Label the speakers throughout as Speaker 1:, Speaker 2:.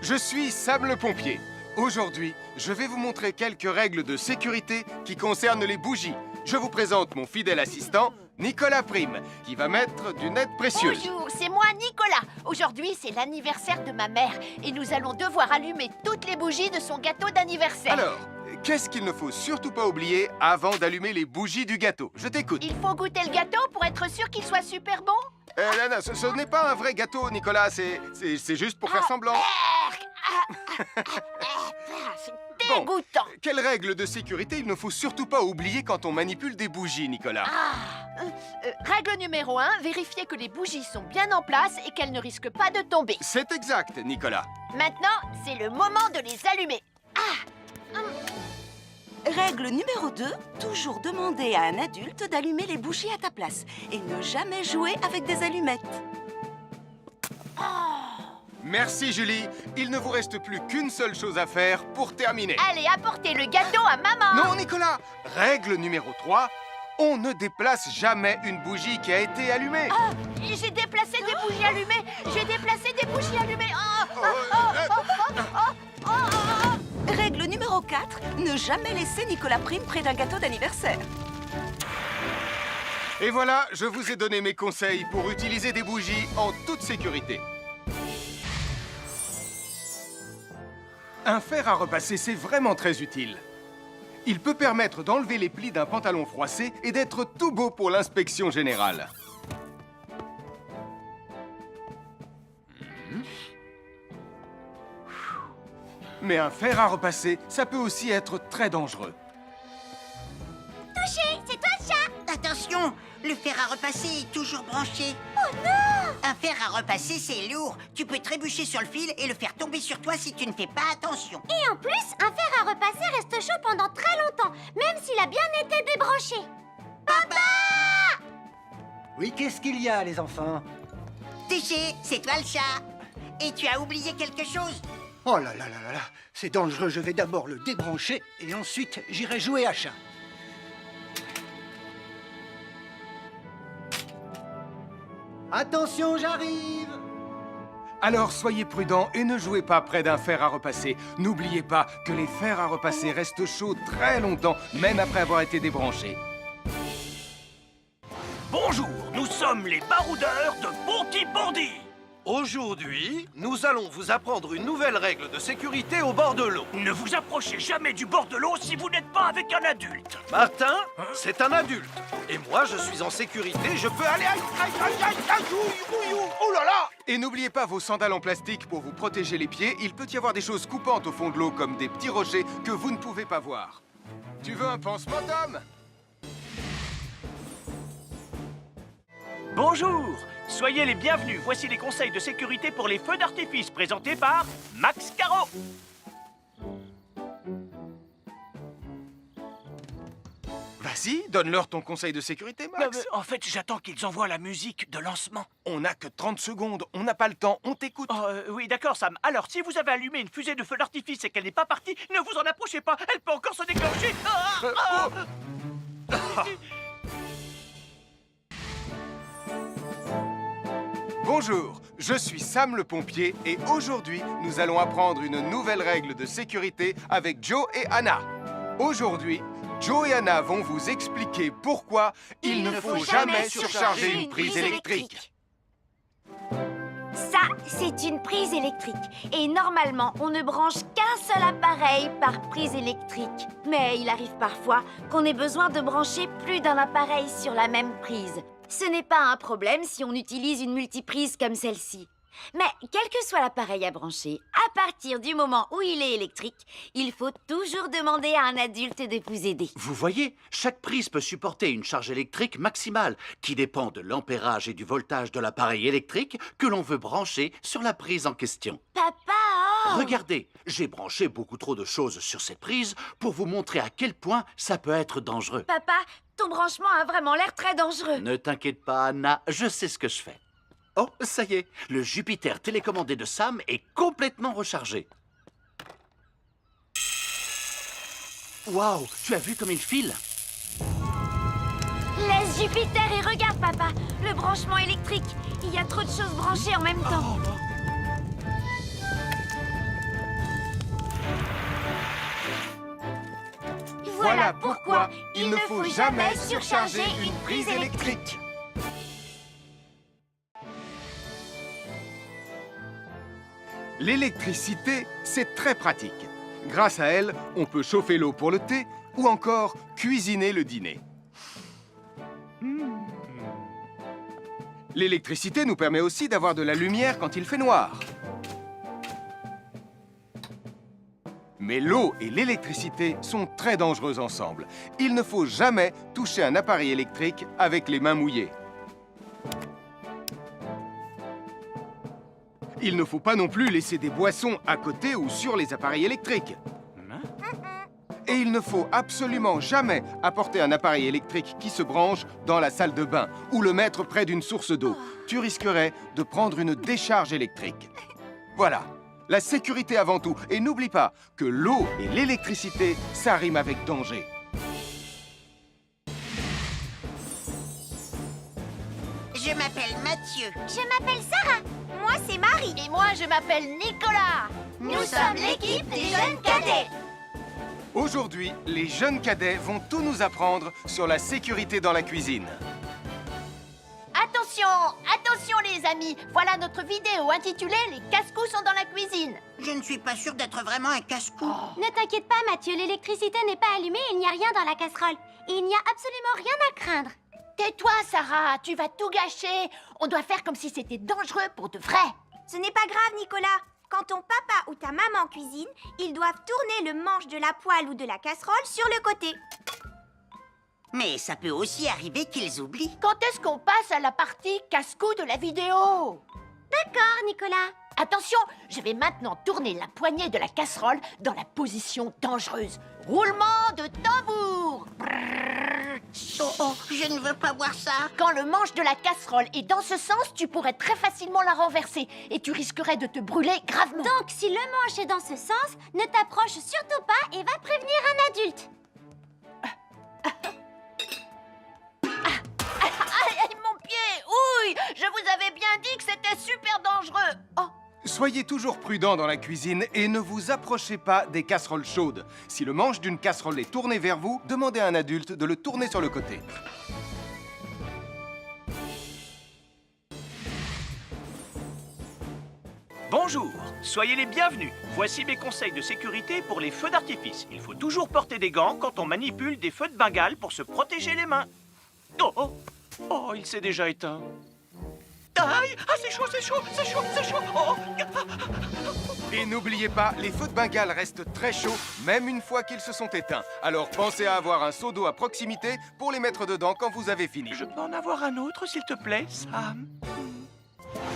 Speaker 1: je suis Sam le pompier. Aujourd'hui, je vais vous montrer quelques règles de sécurité qui concernent les bougies. Je vous présente mon fidèle assistant, Nicolas Prime, qui va mettre d'une aide précieuse.
Speaker 2: Bonjour, c'est moi Nicolas. Aujourd'hui, c'est l'anniversaire de ma mère et nous allons devoir allumer toutes les bougies de son gâteau d'anniversaire.
Speaker 1: Alors, qu'est-ce qu'il ne faut surtout pas oublier avant d'allumer les bougies du gâteau? Je t'écoute.
Speaker 2: Il faut goûter le gâteau pour être sûr qu'il soit super bon.
Speaker 1: Non, ce n'est pas un vrai gâteau, Nicolas. C'est juste pour faire semblant.
Speaker 2: C'est dégoûtant.
Speaker 1: Quelles règles de sécurité il ne faut surtout pas oublier quand on manipule des bougies, Nicolas?
Speaker 2: Règle numéro 1, vérifier que les bougies sont bien en place et qu'elles ne risquent pas de tomber.
Speaker 1: C'est exact, Nicolas.
Speaker 2: Maintenant, c'est le moment de les allumer.
Speaker 3: Règle numéro 2, toujours demander à un adulte d'allumer les bougies à ta place et ne jamais jouer avec des allumettes.
Speaker 1: Merci, Julie. Il ne vous reste plus qu'une seule chose à faire pour terminer.
Speaker 2: Allez, apportez le gâteau à maman.
Speaker 1: Non, Nicolas. Règle numéro 3, on ne déplace jamais une bougie qui a été allumée.
Speaker 2: J'ai déplacé des bougies allumées. J'ai déplacé des bougies allumées.
Speaker 3: Règle numéro 4, ne jamais laisser Nicolas Prime près d'un gâteau d'anniversaire.
Speaker 1: Et voilà, je vous ai donné mes conseils pour utiliser des bougies en toute sécurité. Un fer à repasser, c'est vraiment très utile. Il peut permettre d'enlever les plis d'un pantalon froissé et d'être tout beau pour l'inspection générale. Mais un fer à repasser, ça peut aussi être très dangereux.
Speaker 2: Touché, c'est toi le chat.
Speaker 4: Attention, le fer à repasser est toujours branché.
Speaker 2: Oh non!
Speaker 4: Un fer à repasser, c'est lourd. Tu peux trébucher sur le fil et le faire tomber sur toi si tu ne fais pas attention.
Speaker 2: Et en plus, un fer à repasser reste chaud pendant très longtemps, même s'il a bien été débranché. Papa!
Speaker 5: Oui, qu'est-ce qu'il y a, les enfants?
Speaker 4: Touché, c'est toi le chat. Et tu as oublié quelque chose?
Speaker 5: Oh là là là là là, c'est dangereux, je vais d'abord le débrancher et ensuite j'irai jouer à chat. Attention, j'arrive!
Speaker 1: Alors soyez prudents et ne jouez pas près d'un fer à repasser. N'oubliez pas que les fers à repasser restent chauds très longtemps, même après avoir été débranchés.
Speaker 6: Bonjour, nous sommes les baroudeurs de Pontypandy. Aujourd'hui, nous allons vous apprendre une nouvelle règle de sécurité au bord de l'eau. Ne vous approchez jamais du bord de l'eau si vous n'êtes pas avec un adulte. Martin, c'est un adulte. Et moi, je suis en sécurité, je peux aller... Aïe, aïe, aïe, aïe, aïe, ouïe, ouïe, ouïe. Oh là là!
Speaker 1: Et n'oubliez pas vos sandales en plastique pour vous protéger les pieds. Il peut y avoir des choses coupantes au fond de l'eau, comme des petits rochers que vous ne pouvez pas voir. Tu veux un pansement, Tom?
Speaker 6: Bonjour, soyez les bienvenus. Voici les conseils de sécurité pour les feux d'artifice présentés par Max Caro.
Speaker 1: Vas-y, donne-leur ton conseil de sécurité, Max.
Speaker 6: En fait, j'attends qu'ils envoient la musique de lancement.
Speaker 1: On n'a que 30 secondes, on n'a pas le temps, on t'écoute.
Speaker 6: Oui, d'accord, Sam. Alors, si vous avez allumé une fusée de feu d'artifice et qu'elle n'est pas partie, ne vous en approchez pas. Elle peut encore se déclencher.
Speaker 1: Bonjour, je suis Sam le pompier et aujourd'hui, nous allons apprendre une nouvelle règle de sécurité avec Joe et Anna. Aujourd'hui, Joe et Anna vont vous expliquer pourquoi il ne faut jamais surcharger une prise électrique.
Speaker 2: Ça, c'est une prise électrique. Et normalement, on ne branche qu'un seul appareil par prise électrique. Mais il arrive parfois qu'on ait besoin de brancher plus d'un appareil sur la même prise. Ce n'est pas un problème si on utilise une multiprise comme celle-ci. Mais quel que soit l'appareil à brancher, à partir du moment où il est électrique, il faut toujours demander à un adulte de vous aider.
Speaker 7: Vous voyez, chaque prise peut supporter une charge électrique maximale qui dépend de l'ampérage et du voltage de l'appareil électrique que l'on veut brancher sur la prise en question.
Speaker 2: Papa!
Speaker 7: Regardez, j'ai branché beaucoup trop de choses sur cette prise pour vous montrer à quel point ça peut être dangereux.
Speaker 2: Papa, ton branchement a vraiment l'air très dangereux.
Speaker 7: Ne t'inquiète pas, Anna, je sais ce que je fais. Oh, ça y est, le Jupiter télécommandé de Sam est complètement rechargé. Waouh, tu as vu comme il file?
Speaker 2: Laisse Jupiter et regarde, papa. Le branchement électrique. Il y a trop de choses branchées en même temps.
Speaker 1: Voilà pourquoi il ne faut jamais surcharger une prise électrique. L'électricité, c'est très pratique. Grâce à elle, on peut chauffer l'eau pour le thé ou encore cuisiner le dîner. L'électricité nous permet aussi d'avoir de la lumière quand il fait noir. Mais l'eau et l'électricité sont très dangereux ensemble. Il ne faut jamais toucher un appareil électrique avec les mains mouillées. Il ne faut pas non plus laisser des boissons à côté ou sur les appareils électriques. Et il ne faut absolument jamais apporter un appareil électrique qui se branche dans la salle de bain ou le mettre près d'une source d'eau. Tu risquerais de prendre une décharge électrique. Voilà, la sécurité avant tout. Et n'oublie pas que l'eau et l'électricité, ça rime avec danger.
Speaker 4: Je m'appelle Mathieu.
Speaker 2: Je m'appelle Sarah. Moi, c'est Marie. Et moi, je m'appelle Nicolas. Nous sommes l'équipe des jeunes cadets.
Speaker 1: Aujourd'hui, les jeunes cadets vont tout nous apprendre sur la sécurité dans la cuisine.
Speaker 2: Attention, attention les amis. Voilà notre vidéo intitulée « Les casse-cou sont dans la cuisine ».
Speaker 4: Je ne suis pas sûre d'être vraiment un casse-cou.
Speaker 2: Ne t'inquiète pas Mathieu, l'électricité n'est pas allumée et il n'y a rien dans la casserole. Et il n'y a absolument rien à craindre. Tais-toi Sarah, tu vas tout gâcher. On doit faire comme si c'était dangereux pour de vrai.
Speaker 8: Ce n'est pas grave, Nicolas. Quand ton papa ou ta maman cuisine, ils doivent tourner le manche de la poêle ou de la casserole sur le côté.
Speaker 4: Mais ça peut aussi arriver qu'ils oublient.
Speaker 2: Quand est-ce qu'on passe à la partie casse-cou de la vidéo? D'accord, Nicolas. Attention, je vais maintenant tourner la poignée de la casserole dans la position dangereuse. Roulement de tambour.
Speaker 4: Oh, je ne veux pas voir ça.
Speaker 2: Quand le manche de la casserole est dans ce sens, tu pourrais très facilement la renverser et tu risquerais de te brûler gravement. Donc, si le manche est dans ce sens, ne t'approche surtout pas et va prévenir un adulte. Aïe, mon pied! Ouille! Je vous avais bien dit que c'était super dangereux. Oh!
Speaker 1: Soyez toujours prudents dans la cuisine et ne vous approchez pas des casseroles chaudes. Si le manche d'une casserole est tourné vers vous, demandez à un adulte de le tourner sur le côté.
Speaker 6: Bonjour, soyez les bienvenus. Voici mes conseils de sécurité pour les feux d'artifice. Il faut toujours porter des gants quand on manipule des feux de Bengale pour se protéger les mains. Oh, oh, oh, il s'est déjà éteint. Aïe, ah, c'est chaud, c'est chaud, c'est chaud, c'est chaud. Oh.
Speaker 1: Et n'oubliez pas, les feux de Bengale restent très chauds, même une fois qu'ils se sont éteints. Alors pensez à avoir un seau d'eau à proximité pour les mettre dedans quand vous avez fini.
Speaker 6: Je peux en avoir un autre, s'il te plaît, Sam?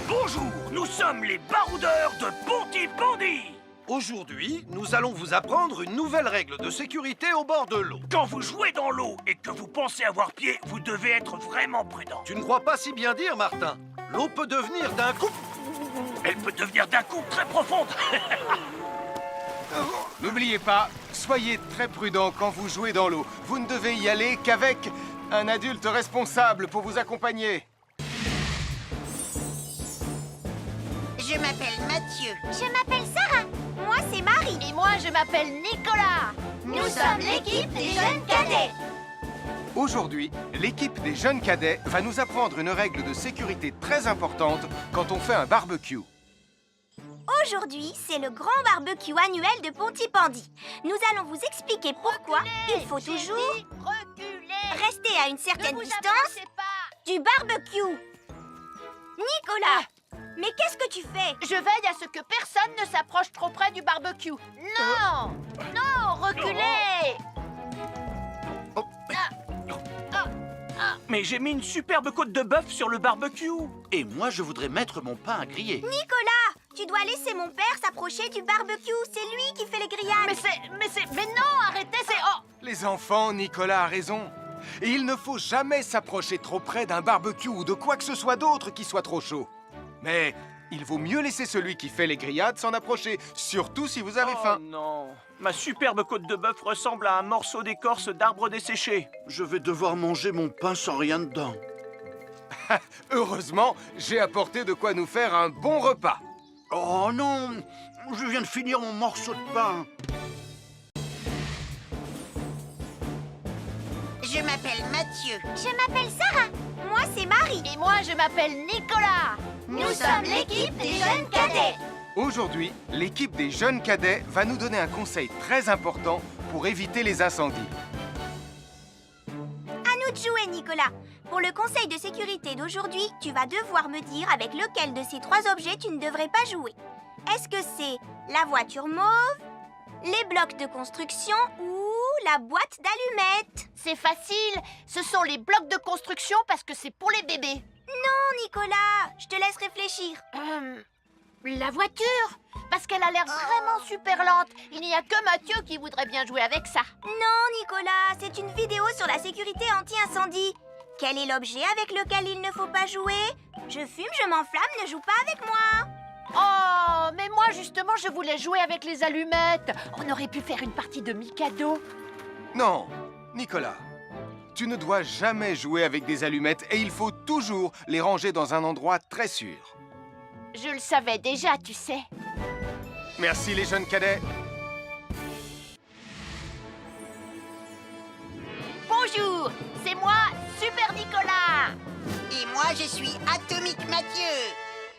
Speaker 6: Bonjour, nous sommes les baroudeurs de Pontypandy. Aujourd'hui, nous allons vous apprendre une nouvelle règle de sécurité au bord de l'eau. Quand vous jouez dans l'eau et que vous pensez avoir pied, vous devez être vraiment prudent. Tu ne crois pas si bien dire, Martin? L'eau peut devenir d'un coup... Elle peut devenir d'un coup très profonde.
Speaker 1: N'oubliez pas, soyez très prudents quand vous jouez dans l'eau. Vous ne devez y aller qu'avec un adulte responsable pour vous accompagner.
Speaker 4: Je m'appelle Mathieu.
Speaker 8: Je m'appelle Sarah. Moi, c'est Marie.
Speaker 2: Et moi, je m'appelle Nicolas. Nous sommes l'équipe des jeunes cadets.
Speaker 1: Aujourd'hui, l'équipe des jeunes cadets va nous apprendre une règle de sécurité très importante quand on fait un barbecue.
Speaker 8: Aujourd'hui, c'est le grand barbecue annuel de Pontypandy. Nous allons vous expliquer pourquoi il faut toujours rester à une certaine distance du barbecue. Nicolas, mais qu'est-ce que tu fais?
Speaker 2: Je veille à ce que personne ne s'approche trop près du barbecue. Non! Non, reculez!
Speaker 6: Mais j'ai mis une superbe côte de bœuf sur le barbecue.
Speaker 7: Et moi, je voudrais mettre mon pain à griller.
Speaker 8: Nicolas, tu dois laisser mon père s'approcher du barbecue. C'est lui qui fait les grillades.
Speaker 2: Mais non, arrêtez, c'est... Oh!
Speaker 1: Les enfants, Nicolas a raison. Et il ne faut jamais s'approcher trop près d'un barbecue ou de quoi que ce soit d'autre qui soit trop chaud. Mais il vaut mieux laisser celui qui fait les grillades s'en approcher, surtout si vous avez faim.
Speaker 6: Oh non, ma superbe côte de bœuf ressemble à un morceau d'écorce d'arbre desséché.
Speaker 7: Je vais devoir manger mon pain sans rien dedans.
Speaker 1: Heureusement, j'ai apporté de quoi nous faire un bon repas.
Speaker 7: Oh non, je viens de finir mon morceau de pain.
Speaker 4: m'appelle Mathieu.
Speaker 8: Je m'appelle Sarah. Moi, c'est Marie.
Speaker 9: Et moi, je m'appelle Nicolas.
Speaker 8: Nous sommes l'équipe des jeunes cadets.
Speaker 1: Aujourd'hui, l'équipe des jeunes cadets va nous donner un conseil très important pour éviter les incendies.
Speaker 8: À nous de jouer, Nicolas. Pour le conseil de sécurité d'aujourd'hui, tu vas devoir me dire avec lequel de ces 3 objets tu ne devrais pas jouer. Est-ce que c'est la voiture mauve, les blocs de construction ou la boîte d'allumettes?
Speaker 9: C'est facile. Ce sont les blocs de construction parce que c'est pour les bébés.
Speaker 8: Non, Nicolas, je te laisse réfléchir.
Speaker 9: La voiture, parce qu'elle a l'air vraiment super lente. Il n'y a que Mathieu qui voudrait bien jouer avec ça.
Speaker 8: Non, Nicolas, c'est une vidéo sur la sécurité anti-incendie. Quel est l'objet avec lequel il ne faut pas jouer? Je fume, je m'enflamme, ne joue pas avec moi.
Speaker 9: Oh, mais moi justement, je voulais jouer avec les allumettes. On aurait pu faire une partie de Mikado.
Speaker 1: Non, Nicolas, tu ne dois jamais jouer avec des allumettes et il faut toujours les ranger dans un endroit très sûr.
Speaker 9: Je le savais déjà, tu sais.
Speaker 1: Merci les jeunes cadets.
Speaker 9: Bonjour, c'est moi, Super Nicolas.
Speaker 4: Et moi, je suis Atomique Mathieu.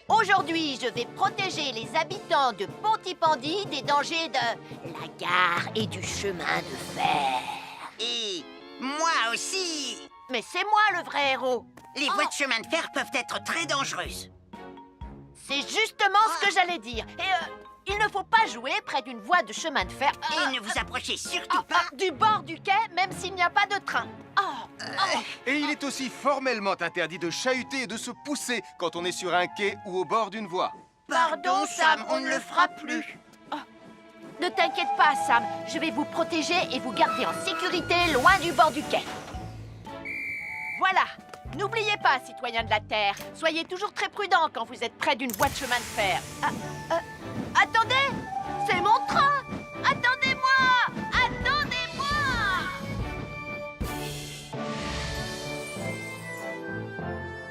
Speaker 9: Aujourd'hui, je vais protéger les habitants de Pontypandy des dangers de la gare et du chemin de fer.
Speaker 4: Et moi aussi.
Speaker 9: Mais c'est moi le vrai héros.
Speaker 4: Les voies de chemin de fer peuvent être très dangereuses.
Speaker 9: C'est justement ce que j'allais dire. Et il ne faut pas jouer près d'une voie de chemin de fer.
Speaker 4: Et ne vous approchez surtout pas.
Speaker 9: Du bord du quai, même s'il n'y a pas de train.
Speaker 1: Et il est aussi formellement interdit de chahuter et de se pousser quand on est sur un quai ou au bord d'une voie.
Speaker 9: Pardon, Sam, on ne le fera plus. Ne t'inquiète pas, Sam. Je vais vous protéger et vous garder en sécurité loin du bord du quai. Voilà. N'oubliez pas, citoyens de la Terre, soyez toujours très prudents quand vous êtes près d'une voie de chemin de fer. Attendez! C'est mon train! Attendez-moi! Attendez-moi!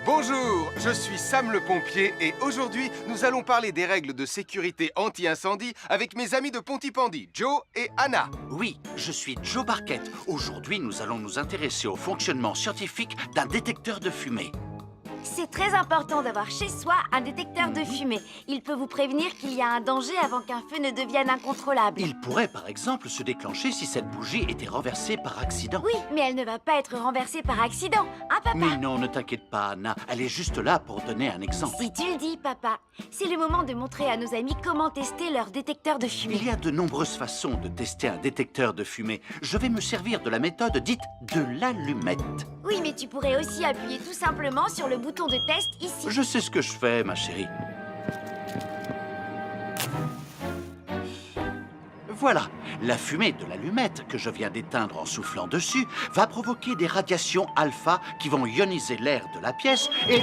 Speaker 1: Bonjour, je suis Sam le pompier et aujourd'hui, nous allons parler des règles de sécurité anti-incendie avec mes amis de Pontypandy, Joe et Anna.
Speaker 7: Oui, je suis Joe Barquette. Aujourd'hui, nous allons nous intéresser au fonctionnement scientifique d'un détecteur de fumée.
Speaker 2: C'est très important d'avoir chez soi un détecteur de fumée. Il peut vous prévenir qu'il y a un danger avant qu'un feu ne devienne incontrôlable.
Speaker 7: Il pourrait, par exemple, se déclencher si cette bougie était renversée par accident.
Speaker 2: Oui, mais elle ne va pas être renversée par accident, hein, papa?
Speaker 7: Mais non, ne t'inquiète pas, Anna. Elle est juste là pour donner un exemple.
Speaker 2: Si tu le dis, papa. C'est le moment de montrer à nos amis comment tester leur détecteur de fumée.
Speaker 7: Il y a de nombreuses façons de tester un détecteur de fumée. Je vais me servir de la méthode dite de l'allumette.
Speaker 2: Oui, mais tu pourrais aussi appuyer tout simplement sur le bouton de test ici.
Speaker 7: Je sais ce que je fais, ma chérie. Voilà, la fumée de l'allumette que je viens d'éteindre en soufflant dessus va provoquer des radiations alpha qui vont ioniser l'air de la pièce et...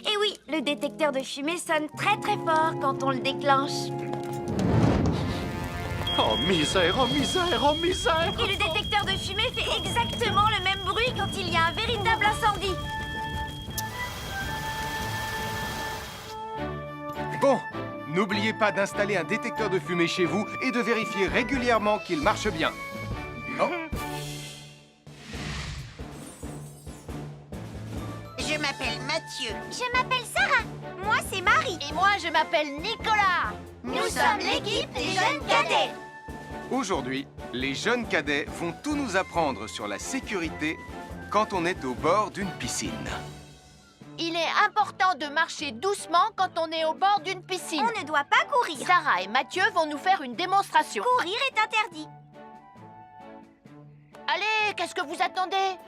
Speaker 2: Et oui, le détecteur de fumée sonne très très fort quand on le déclenche.
Speaker 7: Oh misère, oh misère, oh misère!
Speaker 2: Et le détecteur de fumée fait exactement le même bruit quand il y a un véritable incendie.
Speaker 1: Bon, n'oubliez pas d'installer un détecteur de fumée chez vous et de vérifier régulièrement qu'il marche bien. Oh.
Speaker 4: Je m'appelle Mathieu.
Speaker 8: Je m'appelle Sarah. Moi, c'est Marie.
Speaker 9: Et moi, je m'appelle Nicolas.
Speaker 8: Nous sommes l'équipe des jeunes cadets.
Speaker 1: Aujourd'hui, les jeunes cadets vont tout nous apprendre sur la sécurité quand on est au bord d'une piscine.
Speaker 9: Il est important de marcher doucement quand on est au bord d'une piscine.
Speaker 8: On ne doit pas courir.
Speaker 9: Sarah et Mathieu vont nous faire une démonstration.
Speaker 8: Courir est interdit.
Speaker 9: Allez, qu'est-ce que vous attendez?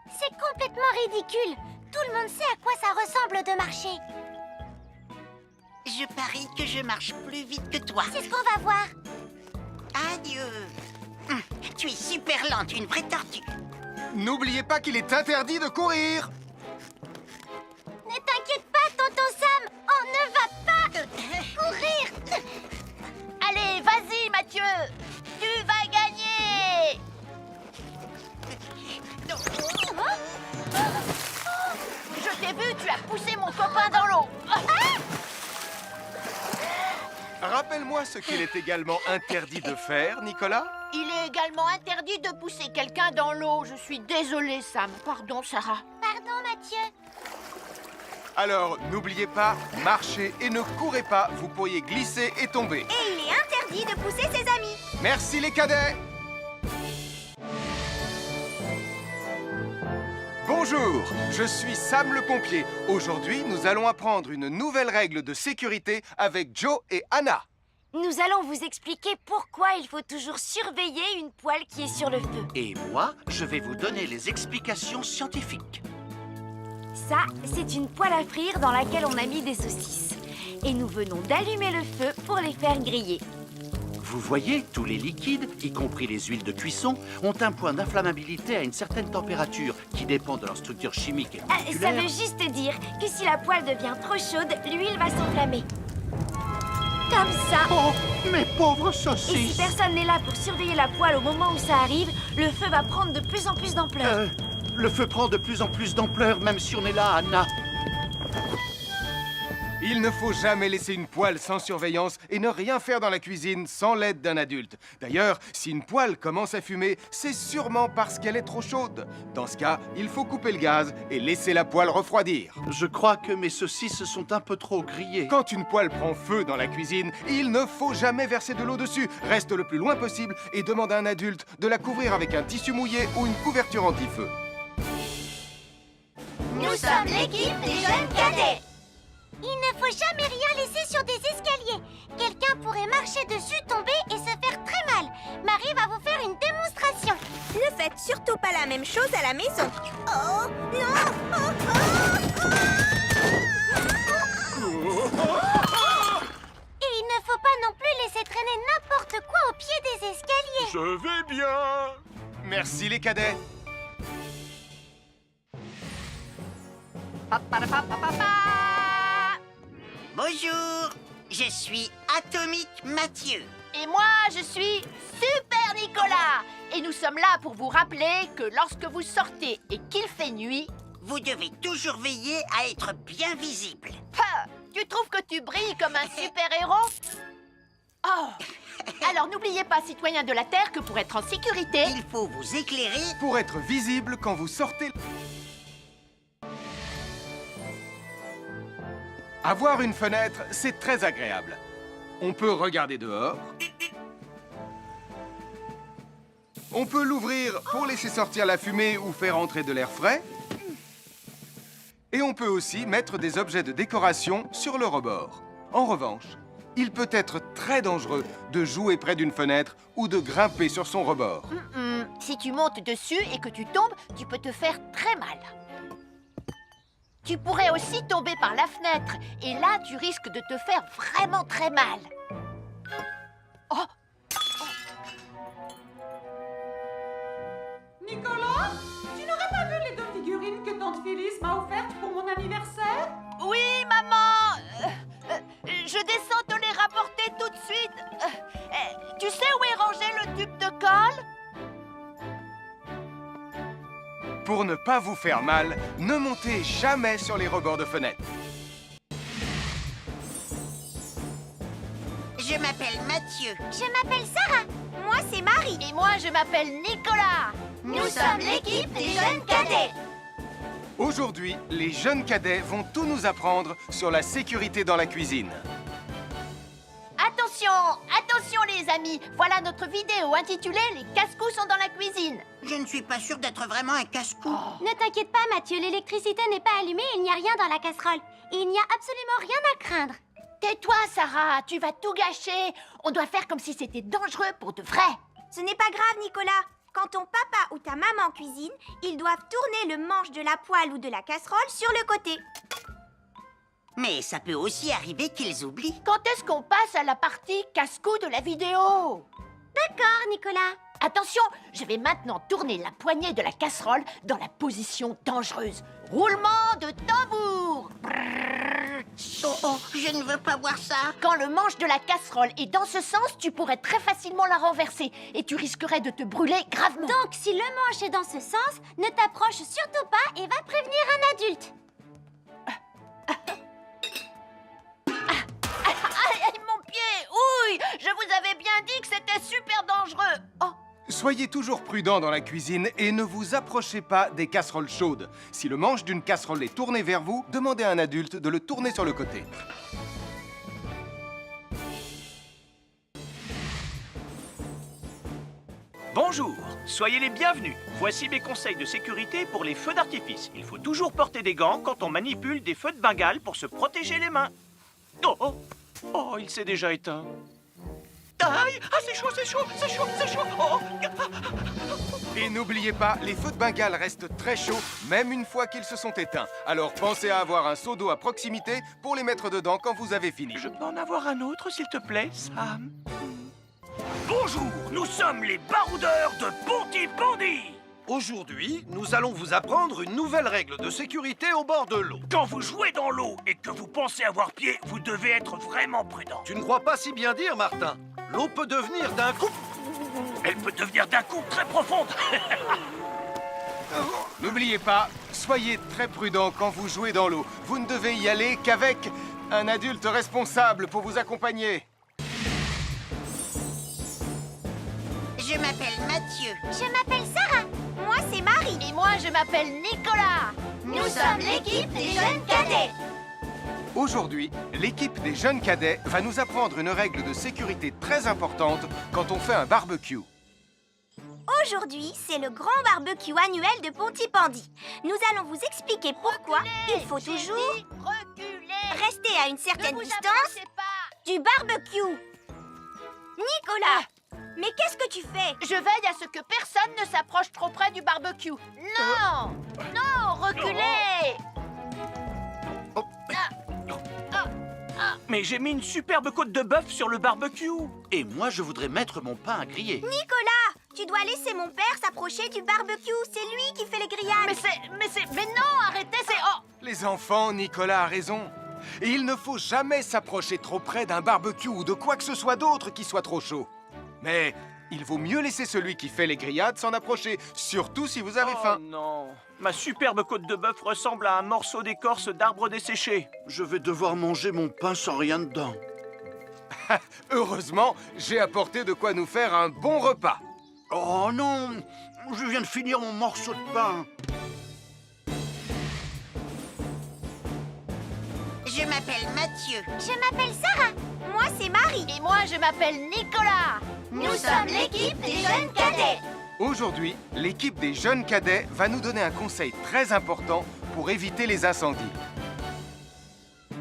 Speaker 8: C'est complètement ridicule. Tout le monde sait à quoi ça ressemble de marcher.
Speaker 4: Je parie que je marche plus vite que toi.
Speaker 8: C'est ce qu'on va voir.
Speaker 4: Adieu. Tu es super lente, une vraie tortue.
Speaker 1: N'oubliez pas qu'il est interdit de courir.
Speaker 8: Ne t'inquiète pas, tonton Sam. On ne va pas courir.
Speaker 9: Allez, vas-y, Mathieu. Tu vas gagner. Je t'ai vu, tu as poussé mon copain dans l'eau.
Speaker 1: Rappelle-moi ce qu'il est également interdit de faire, Nicolas.
Speaker 9: Il est également interdit de pousser quelqu'un dans l'eau. Je suis désolée, Sam. Pardon, Sarah.
Speaker 8: Pardon, Mathieu.
Speaker 1: Alors, n'oubliez pas, marchez et ne courez pas, vous pourriez glisser et tomber.
Speaker 8: Et il est interdit de pousser ses amis.
Speaker 1: Merci les cadets. Bonjour, je suis Sam le pompier. Aujourd'hui, nous allons apprendre une nouvelle règle de sécurité avec Joe et Anna.
Speaker 2: Nous allons vous expliquer pourquoi il faut toujours surveiller une poêle qui est sur le feu.
Speaker 7: Et moi, je vais vous donner les explications scientifiques.
Speaker 2: Ça, c'est une poêle à frire dans laquelle on a mis des saucisses. Et nous venons d'allumer le feu pour les faire griller.
Speaker 7: Vous voyez, tous les liquides, y compris les huiles de cuisson, ont un point d'inflammabilité à une certaine température qui dépend de leur structure chimique et
Speaker 2: Ça
Speaker 7: moléculaire.
Speaker 2: veut juste dire que si la poêle devient trop chaude, l'huile va s'enflammer. Comme ça.
Speaker 7: Oh, mes pauvres
Speaker 2: Et si
Speaker 7: saucisses!
Speaker 2: personne n'est là pour surveiller la poêle au moment où ça arrive, le feu va prendre de plus en plus d'ampleur.
Speaker 7: Le feu prend de plus en plus d'ampleur, même si on est là, Anna.
Speaker 1: Il ne faut jamais laisser une poêle sans surveillance et ne rien faire dans la cuisine sans l'aide d'un adulte. D'ailleurs, si une poêle commence à fumer, c'est sûrement parce qu'elle est trop chaude. Dans ce cas, il faut couper le gaz et laisser la poêle refroidir.
Speaker 7: Je crois que mes saucisses sont un peu trop grillées.
Speaker 1: Quand une poêle prend feu dans la cuisine, il ne faut jamais verser de l'eau dessus. Reste le plus loin possible et demande à un adulte de la couvrir avec un tissu mouillé ou une couverture anti-feu.
Speaker 8: Nous sommes l'équipe des jeunes cadets. Il ne faut jamais rien laisser sur des escaliers. Quelqu'un pourrait marcher dessus, tomber et se faire très mal. Marie va vous faire une démonstration. Ne faites surtout pas la même chose à la maison. Oh, non! Et il ne faut pas non plus laisser traîner n'importe quoi au pied des escaliers.
Speaker 6: Je vais bien.
Speaker 1: Merci les cadets.
Speaker 4: Bonjour, je suis Atomique Mathieu.
Speaker 9: Et moi, je suis Super Nicolas. Et nous sommes là pour vous rappeler que lorsque vous sortez et qu'il fait nuit...
Speaker 4: Vous devez toujours veiller à être bien visible.
Speaker 9: Ha! Tu trouves que tu brilles comme un super-héros? Oh! Alors n'oubliez pas, citoyens de la Terre, que pour être en sécurité...
Speaker 4: Il faut vous éclairer.
Speaker 1: Pour être visible quand vous sortez... Avoir une fenêtre, c'est très agréable. On peut regarder dehors. On peut l'ouvrir pour laisser sortir la fumée ou faire entrer de l'air frais. Et on peut aussi mettre des objets de décoration sur le rebord. En revanche, il peut être très dangereux de jouer près d'une fenêtre ou de grimper sur son rebord.
Speaker 9: Si tu montes dessus et que tu tombes, tu peux te faire très mal. Tu pourrais aussi tomber par la fenêtre. Et là, tu risques de te faire vraiment très mal. Oh!
Speaker 10: Nicolas, tu n'aurais pas vu les 2 figurines que tante Phyllis m'a offertes pour mon anniversaire?
Speaker 9: Oui, maman! Je descends te les rapporter tout de suite. Tu sais où est rangé le tube de colle?
Speaker 1: Pour ne pas vous faire mal, ne montez jamais sur les rebords de fenêtres.
Speaker 4: Je m'appelle Mathieu.
Speaker 8: Je m'appelle Sarah. Moi, c'est Marie.
Speaker 9: Et moi, je m'appelle Nicolas.
Speaker 8: Nous sommes l'équipe des jeunes cadets.
Speaker 1: Aujourd'hui, les jeunes cadets vont tout nous apprendre sur la sécurité dans la cuisine.
Speaker 9: Attention, attention les amis. Voilà notre vidéo intitulée « Les casse-cous sont dans la cuisine ».
Speaker 4: Je ne suis pas sûre d'être vraiment un casse-cou.
Speaker 8: Ne t'inquiète pas, Mathieu, l'électricité n'est pas allumée et il n'y a rien dans la casserole. Et il n'y a absolument rien à craindre.
Speaker 9: Tais-toi, Sarah, tu vas tout gâcher. On doit faire comme si c'était dangereux pour de vrai.
Speaker 8: Ce n'est pas grave, Nicolas. Quand ton papa ou ta maman cuisine, ils doivent tourner le manche de la poêle ou de la casserole sur le côté.
Speaker 4: Mais ça peut aussi arriver qu'ils oublient.
Speaker 9: Quand est-ce qu'on passe à la partie casse-cou de la vidéo?
Speaker 8: D'accord, Nicolas.
Speaker 9: Attention, je vais maintenant tourner la poignée de la casserole dans la position dangereuse. Roulement de tambour.
Speaker 4: Oh, je ne veux pas voir ça.
Speaker 9: Quand le manche de la casserole est dans ce sens, tu pourrais très facilement la renverser et tu risquerais de te brûler gravement.
Speaker 8: Donc, si le manche est dans ce sens, ne t'approche surtout pas et va prévenir un adulte.
Speaker 9: Aïe, aïe, mon pied!
Speaker 1: Soyez toujours prudent dans la cuisine et ne vous approchez pas des casseroles chaudes. Si le manche d'une casserole est tourné vers vous, demandez à un adulte de le tourner sur le côté.
Speaker 11: Bonjour, soyez les bienvenus. Voici mes conseils de sécurité pour les feux d'artifice. Il faut toujours porter des gants quand on manipule des feux de Bengale pour se protéger les mains. Oh, oh, oh, il s'est déjà éteint. Aïe, ah, c'est chaud, c'est chaud, c'est chaud, c'est chaud. Oh.
Speaker 1: Et n'oubliez pas, les feux de Bengale restent très chauds, même une fois qu'ils se sont éteints. Alors pensez à avoir un seau d'eau à proximité pour les mettre dedans quand vous avez fini.
Speaker 11: Je peux en avoir un autre, s'il te plaît, Sam? Bonjour, nous sommes les baroudeurs de Pontypandy.
Speaker 6: Aujourd'hui, nous allons vous apprendre une nouvelle règle de sécurité au bord de l'eau.
Speaker 11: Quand vous jouez dans l'eau et que vous pensez avoir pied, vous devez être vraiment prudent.
Speaker 6: Tu ne crois pas si bien dire, Martin? L'eau peut devenir d'un coup...
Speaker 11: Elle peut devenir d'un coup très profonde.
Speaker 1: N'oubliez pas, soyez très prudent quand vous jouez dans l'eau. Vous ne devez y aller qu'avec un adulte responsable pour vous accompagner.
Speaker 4: Je m'appelle Mathieu.
Speaker 8: Je m'appelle Sarah. Moi, c'est Marie.
Speaker 9: Et moi, je m'appelle Nicolas.
Speaker 8: Nous sommes l'équipe des jeunes cadets.
Speaker 1: Aujourd'hui, l'équipe des jeunes cadets va nous apprendre une règle de sécurité très importante quand on fait un barbecue.
Speaker 8: Aujourd'hui, c'est le grand barbecue annuel de Pontypandy. Nous allons vous expliquer pourquoi il faut toujours rester à une certaine distance du barbecue. Nicolas, mais qu'est-ce que tu fais?
Speaker 9: Je veille à ce que personne ne s'approche trop près du barbecue. Non! Non, reculez!
Speaker 11: Mais j'ai mis une superbe côte de bœuf sur le barbecue.
Speaker 7: Et moi, je voudrais mettre mon pain à griller.
Speaker 8: Nicolas, tu dois laisser mon père s'approcher du barbecue. C'est lui qui fait les grillades.
Speaker 9: Mais non, arrêtez, c'est... Oh!
Speaker 1: Les enfants, Nicolas a raison. Et il ne faut jamais s'approcher trop près d'un barbecue ou de quoi que ce soit d'autre qui soit trop chaud. Mais il vaut mieux laisser celui qui fait les grillades s'en approcher, surtout si vous avez faim.
Speaker 11: Oh non, ma superbe côte de bœuf ressemble à un morceau d'écorce d'arbre desséché.
Speaker 7: Je vais devoir manger mon pain sans rien dedans.
Speaker 1: Heureusement, j'ai apporté de quoi nous faire un bon repas.
Speaker 7: Oh non! Je viens de finir mon morceau de pain.
Speaker 4: Je m'appelle Mathieu.
Speaker 8: Je m'appelle Sarah. Moi, c'est Marie.
Speaker 9: Et moi, je m'appelle Nicolas.
Speaker 8: Nous sommes l'équipe des jeunes cadets.
Speaker 1: Aujourd'hui, l'équipe des jeunes cadets va nous donner un conseil très important pour éviter les incendies.
Speaker 8: À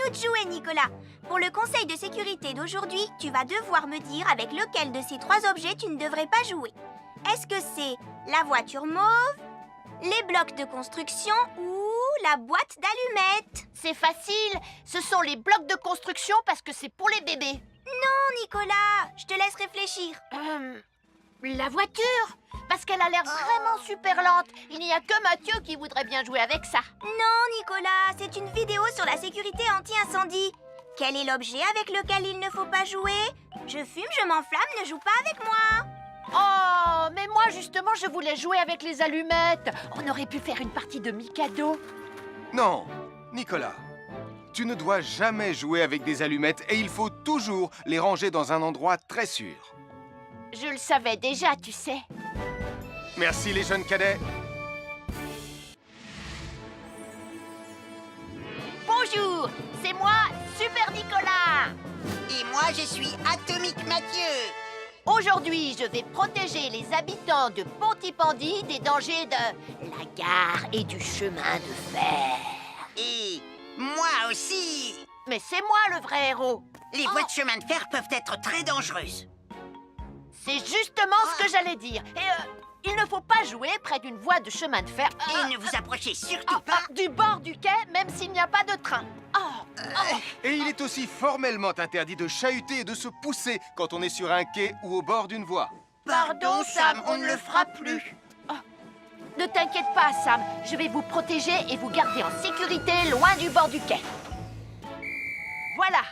Speaker 8: nous de jouer, Nicolas. Pour le conseil de sécurité d'aujourd'hui, tu vas devoir me dire avec lequel de ces trois objets tu ne devrais pas jouer. Est-ce que c'est la voiture mauve, les blocs de construction ou la boîte d'allumettes?
Speaker 9: C'est facile. Ce sont les blocs de construction parce que c'est pour les bébés.
Speaker 8: Non, Nicolas, je te laisse réfléchir.
Speaker 9: La voiture, parce qu'elle a l'air vraiment super lente. Il n'y a que Mathieu qui voudrait bien jouer avec ça.
Speaker 8: Non, Nicolas, c'est une vidéo sur la sécurité anti-incendie. Quel est l'objet avec lequel il ne faut pas jouer? Je fume, je m'enflamme, ne joue pas avec moi.
Speaker 9: Oh, mais moi justement, je voulais jouer avec les allumettes. On aurait pu faire une partie de Mikado.
Speaker 1: Non, Nicolas, tu ne dois jamais jouer avec des allumettes et il faut toujours les ranger dans un endroit très sûr.
Speaker 9: Je le savais déjà, tu sais.
Speaker 1: Merci les jeunes cadets.
Speaker 9: Bonjour, c'est moi, Super Nicolas.
Speaker 4: Et moi, je suis Atomique Mathieu.
Speaker 9: Aujourd'hui, je vais protéger les habitants de Pontypandy des dangers de la gare et du chemin de fer.
Speaker 4: Et moi aussi.
Speaker 9: Mais c'est moi le vrai héros.
Speaker 4: Les voies de chemin de fer peuvent être très dangereuses.
Speaker 9: C'est justement ce que j'allais dire. Et il ne faut pas jouer près d'une voie de chemin de fer.
Speaker 4: Et ne vous approchez surtout pas
Speaker 9: du bord du quai, même s'il n'y a pas de train.
Speaker 1: Et il est aussi formellement interdit de chahuter et de se pousser quand on est sur un quai ou au bord d'une voie.
Speaker 4: Pardon, Sam, on ne le fera plus.
Speaker 9: Ne t'inquiète pas, Sam. Je vais vous protéger et vous garder en sécurité loin du bord du quai. Voilà.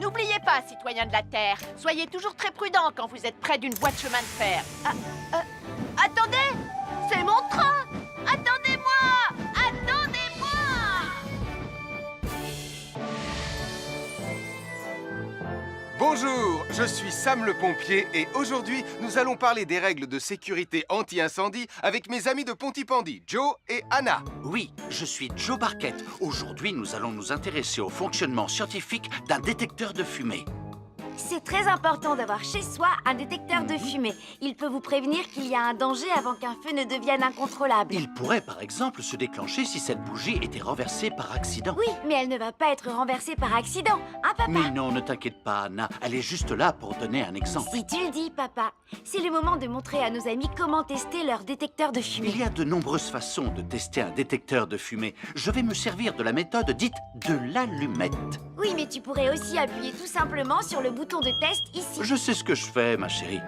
Speaker 9: N'oubliez pas, citoyens de la Terre, soyez toujours très prudents quand vous êtes près d'une voie de chemin de fer. Attendez! C'est mon train! Attendez-moi! Attendez-moi!
Speaker 1: Bonjour, je suis Sam le pompier et aujourd'hui, nous allons parler des règles de sécurité anti-incendie avec mes amis de Pontypandy, Joe et Anna.
Speaker 7: Oui, je suis Joe Barquette. Aujourd'hui, nous allons nous intéresser au fonctionnement scientifique d'un détecteur de fumée.
Speaker 2: C'est très important d'avoir chez soi un détecteur de fumée. Il peut vous prévenir qu'il y a un danger avant qu'un feu ne devienne incontrôlable.
Speaker 7: Il pourrait, par exemple, se déclencher si cette bougie était renversée par accident.
Speaker 2: Oui, mais elle ne va pas être renversée par accident, hein, papa?
Speaker 7: Mais non, ne t'inquiète pas, Anna. Elle est juste là pour donner un exemple.
Speaker 2: Si tu le dis, papa. C'est le moment de montrer à nos amis comment tester leur détecteur de fumée.
Speaker 7: Il y a de nombreuses façons de tester un détecteur de fumée. Je vais me servir de la méthode dite de l'allumette.
Speaker 2: Oui, mais tu pourrais aussi appuyer tout simplement sur le bouton de test ici.
Speaker 7: Je sais ce que je fais, ma chérie.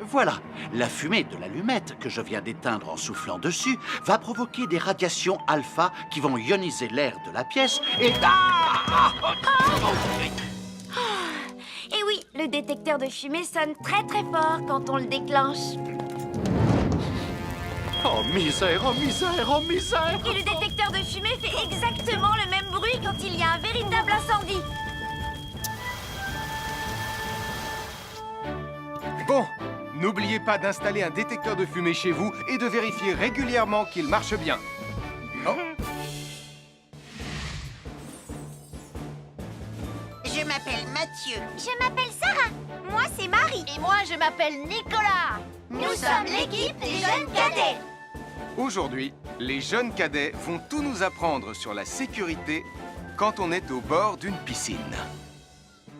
Speaker 7: Voilà, la fumée de l'allumette que je viens d'éteindre en soufflant dessus va provoquer des radiations alpha qui vont ioniser l'air de la pièce et...
Speaker 2: Et oui, le détecteur de fumée sonne très très fort quand on le déclenche.
Speaker 7: Oh misère, oh misère, oh misère!
Speaker 2: Et le détecteur de fumée fait exactement le même bruit quand il y a un véritable incendie.
Speaker 1: Bon, n'oubliez pas d'installer un détecteur de fumée chez vous et de vérifier régulièrement qu'il marche bien. Oh.
Speaker 4: Je m'appelle Mathieu.
Speaker 8: Je m'appelle Sarah. Moi, c'est Marie.
Speaker 9: Et moi, je m'appelle Nicolas.
Speaker 8: Nous sommes l'équipe des jeunes cadets.
Speaker 1: Aujourd'hui, les jeunes cadets vont tout nous apprendre sur la sécurité quand on est au bord d'une piscine.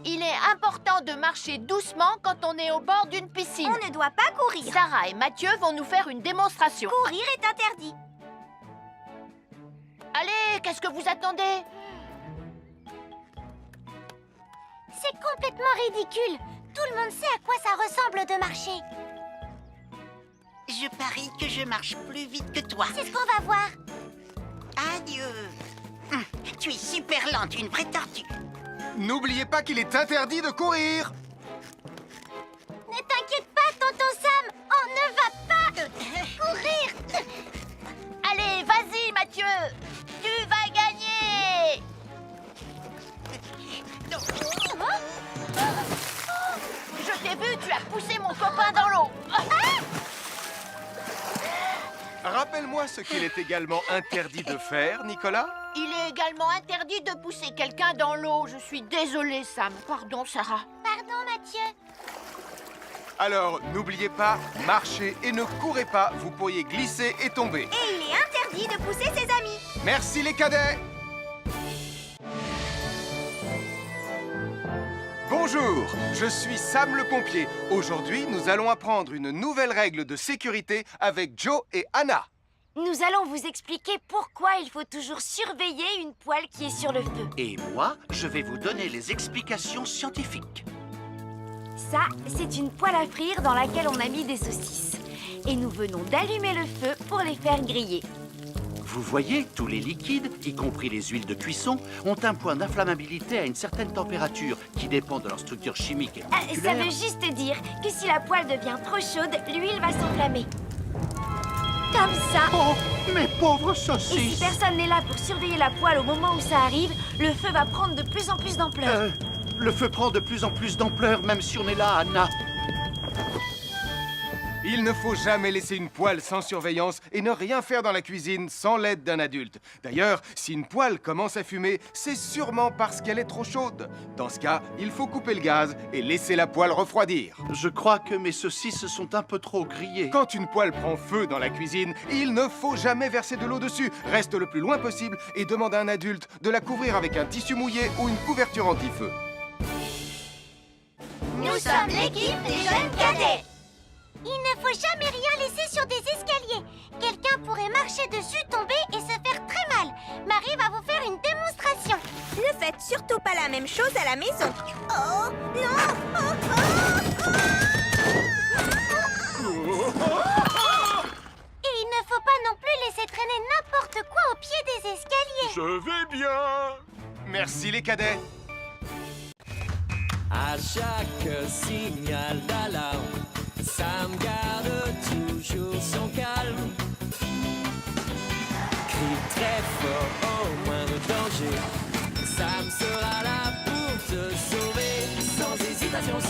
Speaker 9: Il est important de marcher doucement quand on est au bord d'une piscine.
Speaker 8: On ne doit pas courir.
Speaker 9: Sarah et Mathieu vont nous faire une démonstration.
Speaker 8: Courir est interdit.
Speaker 9: Allez, qu'est-ce que vous attendez?
Speaker 8: C'est complètement ridicule. Tout le monde sait à quoi ça ressemble de marcher.
Speaker 4: Je parie que je marche plus vite que toi.
Speaker 8: C'est ce qu'on va voir.
Speaker 4: Adieu. Tu es super lente, une vraie tortue.
Speaker 1: N'oubliez pas qu'il est interdit de courir.
Speaker 8: Ne t'inquiète pas, tonton Sam. On ne va pas courir.
Speaker 9: Allez, vas-y, Mathieu. Tu vas gagner. Je t'ai vu, tu as poussé mon copain dans l'eau.
Speaker 1: Rappelle-moi ce qu'il est également interdit de faire, Nicolas.
Speaker 9: Il est également interdit de pousser quelqu'un dans l'eau. Je suis désolée, Sam. Pardon, Sarah.
Speaker 8: Pardon, Mathieu.
Speaker 1: Alors, n'oubliez pas, marchez et ne courez pas, vous pourriez glisser et tomber.
Speaker 8: Et il est interdit de pousser ses amis.
Speaker 1: Merci les cadets. Bonjour, je suis Sam le pompier. Aujourd'hui, nous allons apprendre une nouvelle règle de sécurité avec Joe et Anna.
Speaker 2: Nous allons vous expliquer pourquoi il faut toujours surveiller une poêle qui est sur le feu.
Speaker 7: Et moi, je vais vous donner les explications scientifiques.
Speaker 2: Ça, c'est une poêle à frire dans laquelle on a mis des saucisses. Et nous venons d'allumer le feu pour les faire griller.
Speaker 7: Vous voyez, tous les liquides, y compris les huiles de cuisson, ont un point d'inflammabilité à une certaine température qui dépend de leur structure chimique et
Speaker 2: Ça
Speaker 7: moléculaire.
Speaker 2: veut juste dire que si la poêle devient trop chaude, l'huile va s'enflammer. Comme ça.
Speaker 7: Oh, mes pauvres
Speaker 2: Et si
Speaker 7: saucisses!
Speaker 2: personne n'est là pour surveiller la poêle au moment où ça arrive, le feu va prendre de plus en plus d'ampleur.
Speaker 7: Le feu prend de plus en plus d'ampleur, même si on est là, Anna.
Speaker 1: Il ne faut jamais laisser une poêle sans surveillance et ne rien faire dans la cuisine sans l'aide d'un adulte. D'ailleurs, si une poêle commence à fumer, c'est sûrement parce qu'elle est trop chaude. Dans ce cas, il faut couper le gaz et laisser la poêle refroidir.
Speaker 7: Je crois que mes saucisses sont un peu trop grillées.
Speaker 1: Quand une poêle prend feu dans la cuisine, il ne faut jamais verser de l'eau dessus. Reste le plus loin possible et demande à un adulte de la couvrir avec un tissu mouillé ou une couverture anti-feu.
Speaker 8: Nous sommes l'équipe des jeunes cadets. Il ne faut jamais rien laisser sur des escaliers. Quelqu'un pourrait marcher dessus, tomber et se faire très mal. Marie va vous faire une démonstration. Ne faites surtout pas la même chose à la maison. Oh, non. Et il ne faut pas non plus laisser traîner n'importe quoi au pied des escaliers.
Speaker 1: Je vais bien. Merci les cadets.
Speaker 12: À chaque signal d'alarme, Sam garde toujours son calme. Crie très fort au moindre danger. attention sans